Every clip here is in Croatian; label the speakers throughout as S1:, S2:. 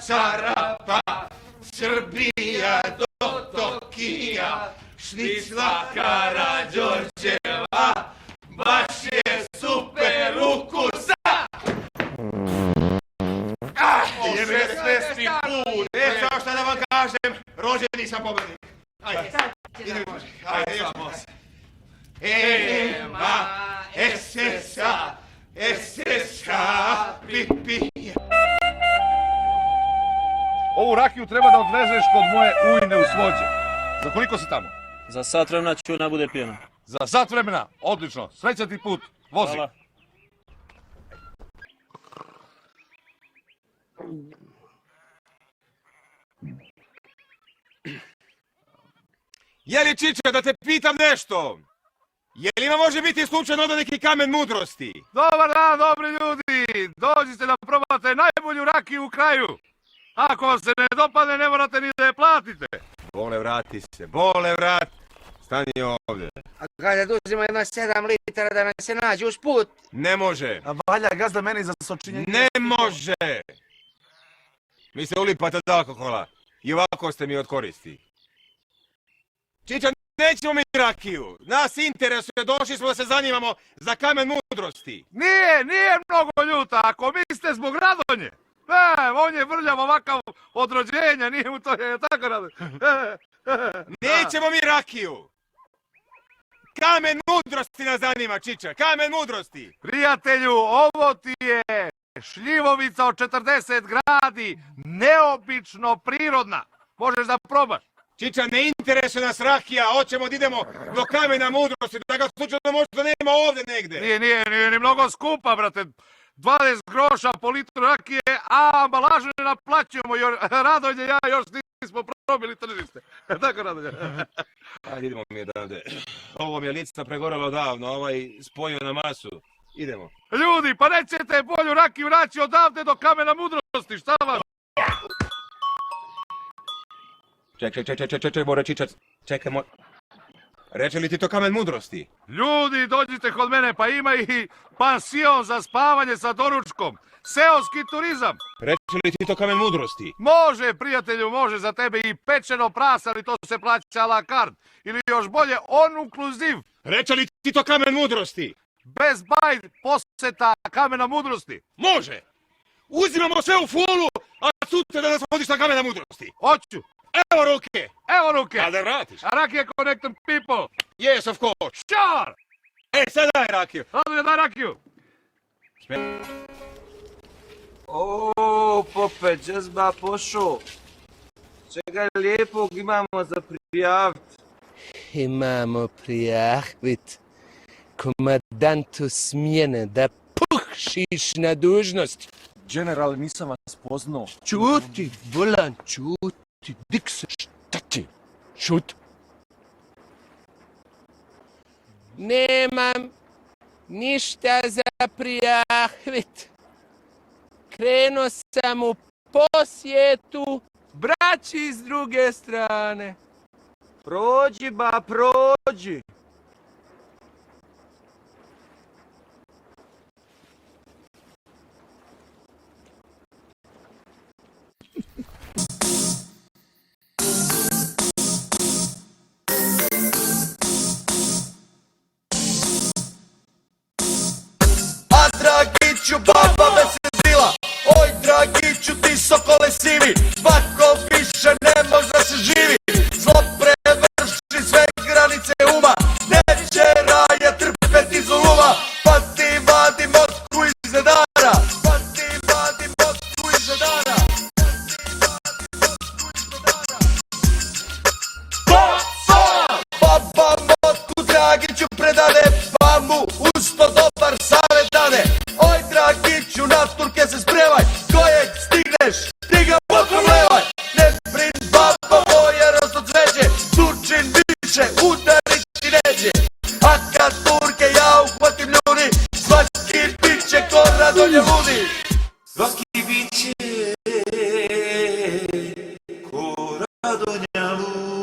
S1: čarapa, Srbija do Tokija, šnicla Karađorđeva, baš je super ukusa! Jebe 16. put! Samo šta da vam kažem, rođeni sam pobednik. Ajde, ajde, još boss. Ema, SSA, SSA, pipi.
S2: Ovu rakiju treba da odvezeš kod moje ujne u Svođe. Za koliko si tamo?
S3: Za sat vremena ću ona bude pijena.
S2: Za sat vremena? Odlično. Srećan ti put. Vozi.
S3: Hvala.
S1: Je li Čiča, da te pitam nešto? Je li ima može biti slučajno onda neki kamen mudrosti?
S2: Dobar dan, dobri ljudi. Dođite da probate najbolju rakiju u kraju. Ako vam se ne dopadne, ne morate ni da je platite.
S1: Bole, vrati se, bole, vrati. Stani ovdje.
S4: A kada da uzima jedno 7 litara da nam se nađe uz put?
S1: Ne može.
S2: A valja gazda meni za sočinjenje.
S1: Ne može. Mi se ulipate od alkohola. I ovako ste mi od koristi. Čiča, nećemo mi rakiju. Nas interesuje, došli smo da se zanimamo za kamen mudrosti.
S2: Nije mnogo ljuta. Ako mislite zbog Radonje. On je vrljav ovakav od rođenja, nije mu to je tako rado.
S1: Nećemo mi rakiju. Kamen mudrosti nas zanima, Čiča, kamen mudrosti.
S2: Prijatelju, ovo ti je šljivovica od 40 gradi, neobično prirodna. Možeš da probaš.
S1: Čiča, ne interesuje nas rakija, hoćemo da idemo do kamena mudrosti, da ga slučajno možda nema ovdje negde.
S2: Nije ni mnogo skupa, brate. 20 groša po litru rakije, a ambalažu ne naplaćujemo, jer Radonje ja još nismo probili tržište. Tako, Radonje.
S1: Ajde, idemo mi odavde. Ovo mi je lica pregorela odavno, ovaj spojio na masu. Idemo.
S2: Ljudi, pa nećete bolju rakiju naći odavde do kamena mudrosti, šta vam?
S1: Čekaj, more Čičac. Čekaj, more. Reče li ti to kamen mudrosti?
S2: Ljudi, dođite kod mene, pa ima i pansion za spavanje sa doručkom. Seoski turizam.
S1: Reče li ti to kamen mudrosti?
S2: Može, prijatelju, može za tebe i pečeno prasa, ali to se plaća a la carte. Ili još bolje, on inkluziv.
S1: Reče li ti to kamen mudrosti?
S2: Bez baj poseta kamena mudrosti.
S1: Može! Uzimamo sve u fulu, a sutra da nas vodiš na kamena mudrosti.
S2: Hoću.
S1: Evo ruke!
S2: Evo ruke.
S1: A da vratiš?
S2: A rakija connecting people.
S1: Yes, of course.
S2: Sure.
S1: Sad daj rakiju.
S2: Radonje, daj rakiju.
S5: O, Pope, džezba pošao. Čega lijepog imamo za prijaviti?
S4: Imamo prijavit komandantu smjene da pušiš na dužnost.
S5: General, nisam vas poznao.
S4: Čuti, volan, čuti. Dik se, šta ti? Šut. Nemam ništa za prijavit. Krenuo sam u posjetu braći s druge strane.
S5: Prođi, ba, prođi.
S6: Dragiću, baba me se zila. Oj, Dragiću, ti sokole sivi. Svako više ne može da se živi. Zlo prevrši sve granice uma. Neće raja trpeti zuluma. Pa ti vadi motku iz zedara. Pa ti vadi motku iz zedara. Baba motku Dragiću predade, pa mu uz to dobar savjet dade. Oj, Dragiću, na turke se spremaj, kojeg stigneš, ti ga bokom levaj. Ne brin, baba moja, rosto cveće, tučin više, udarit ti neće. A kad turke ja uhvatim ljudi, svaki bit će ko Radonje ludi. Svaki bit će ko Radonja ludi.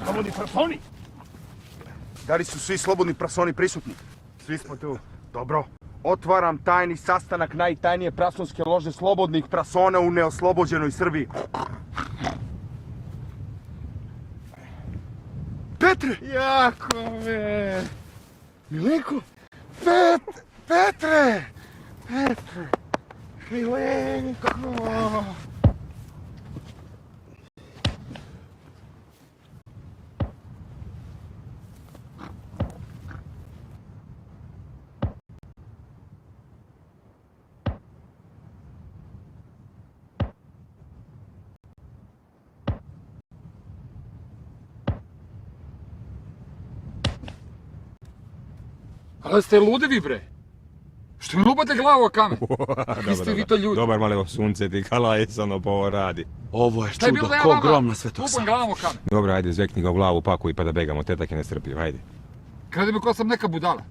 S7: Slobodni prasoni! Da li su svi slobodni prasoni prisutni? Svi smo tu. Dobro. Otvaram tajni sastanak najtajnije prasonske lože slobodnih prasona u neoslobođenoj Srbiji. Petre! Jakove! Milenko! Petre! Petre! Milenko!
S8: Ali ste ludi vi, bre? Što mi lupate glavu o kamen? Kakvi ste vi to ljudi?
S1: Dobar male sunce ti kalajsano pa ovo radi.
S4: Ovo je
S8: Šta je bilo
S4: čudo
S8: da ja
S4: ko
S8: vama
S4: grom na
S8: lupam
S4: Svetosavlju.
S8: glavom o kamen?
S1: Dobro, ajde, zvekni ga u glavu, pakuj pa da begamo, tetak je nestrpljiv, ajde.
S8: Kredi mi ko sam neka budala.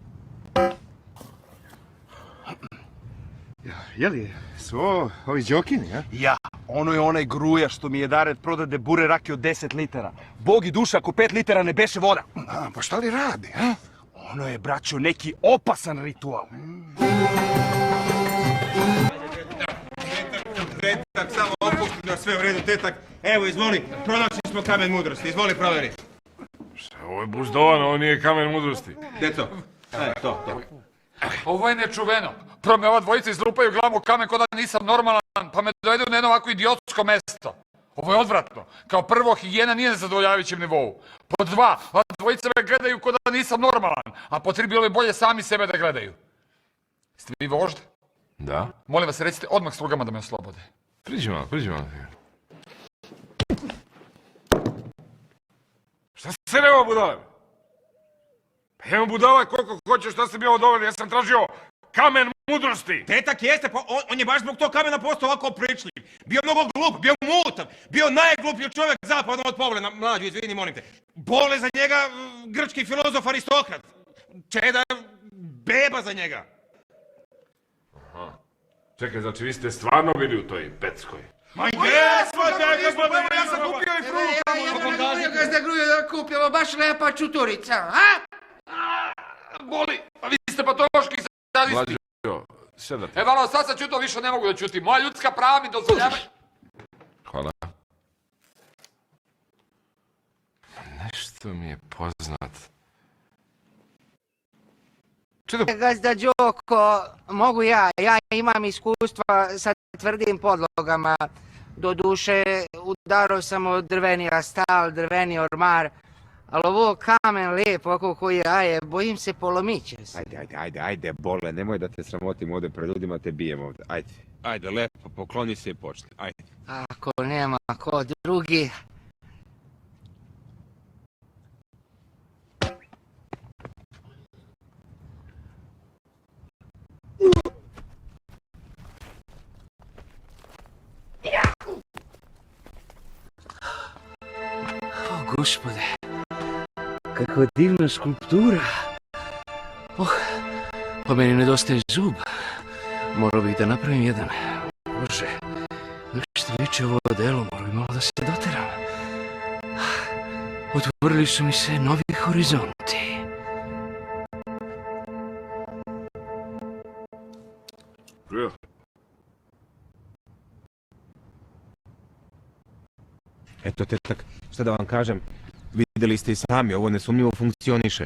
S7: Jeli, su ovo ovi džokini, a? Ja, ono je onaj gruja što mi je daret prodade bure rakije od 10 litara. Bog i duša ako 5 litara ne beše voda. A, pa šta li radi, a? Ono je, braćo, neki opasan ritual.
S1: Tetak, samo opušteno, sve u redu, tetak. Evo, izvoli, pronašli smo kamen mudrosti, izvoli provjeri.
S2: Ovo je buzdovan, ovo nije kamen mudrosti.
S1: Gdje to? To.
S8: Ovo je nečuveno. Prvo me ova dvojica izlupaju glavu o kamen ko da nisam normalan, pa me dovedu na jedno ovako idiotsko mesto. Ovo je odvratno. Kao prvo, higijena nije na zadovoljavajućem nivou. Pod dva, ova dvojica me gledaju ko da nisam normalan, a po tri bilo bi bolje sami sebe da gledaju. Ste vi vožd?
S2: Da?
S8: Molim vas, recite odmah slugama da me oslobode.
S2: Priđi malo. Šta se nema budale? Pa imam budala koliko hoćeš, šta si mi ovo doveli, ja sam tražio kamen mudrosti.
S1: Tetak jeste, pa on je baš zbog tog kamena postao ovako pričljiv. Bio mnogo glup, bio mutav, bio najgluplji čovjek zapadno od Povlena. Mlađu, izvini, molim te. Bole za njega grčki filozof Aristokrat. Čeda beba za njega.
S2: Čekaj, znači vi ste stvarno bili u toj Peckoj?
S1: Ma jesmo, ja sam kupio i frugu.
S9: Gazda Grujo da kupimo, baš lepa čuturica, a?
S8: Boli, pa vi ste patološki sadisti.
S2: Mlađo, sedate.
S8: Malo, sad sam čuto, više ne mogu da čutim. Moja ljudska prava mi dozvoljavaju.
S2: Hvala. Nešto mi je poznat.
S9: Gazda Đoko, mogu ja imam iskustva sa tvrdim podlogama. Doduše, udarao sam od drveni astal, drveni ormar, ali ovo kamen lijepo, ako koji je, bojim se polomit će se.
S1: Ajde, Bole, nemoj da te sramotim ovdje pred ljudima, te bijem ovdje, ajde. Ajde, lepo, pokloni se i počni, ajde.
S9: Ako nema ko drugi. O, gospode, kakva divna skulptura. Pa meni nedostaje zub. Morao bih da napravim jedan. Bože, nešto liči ovo delo, morao bih malo da se doteram. Otvorili su mi se novi horizonti.
S1: Eto, tetak, šta da vam kažem, vidjeli ste i sami, ovo nesumnjivo funkcioniše.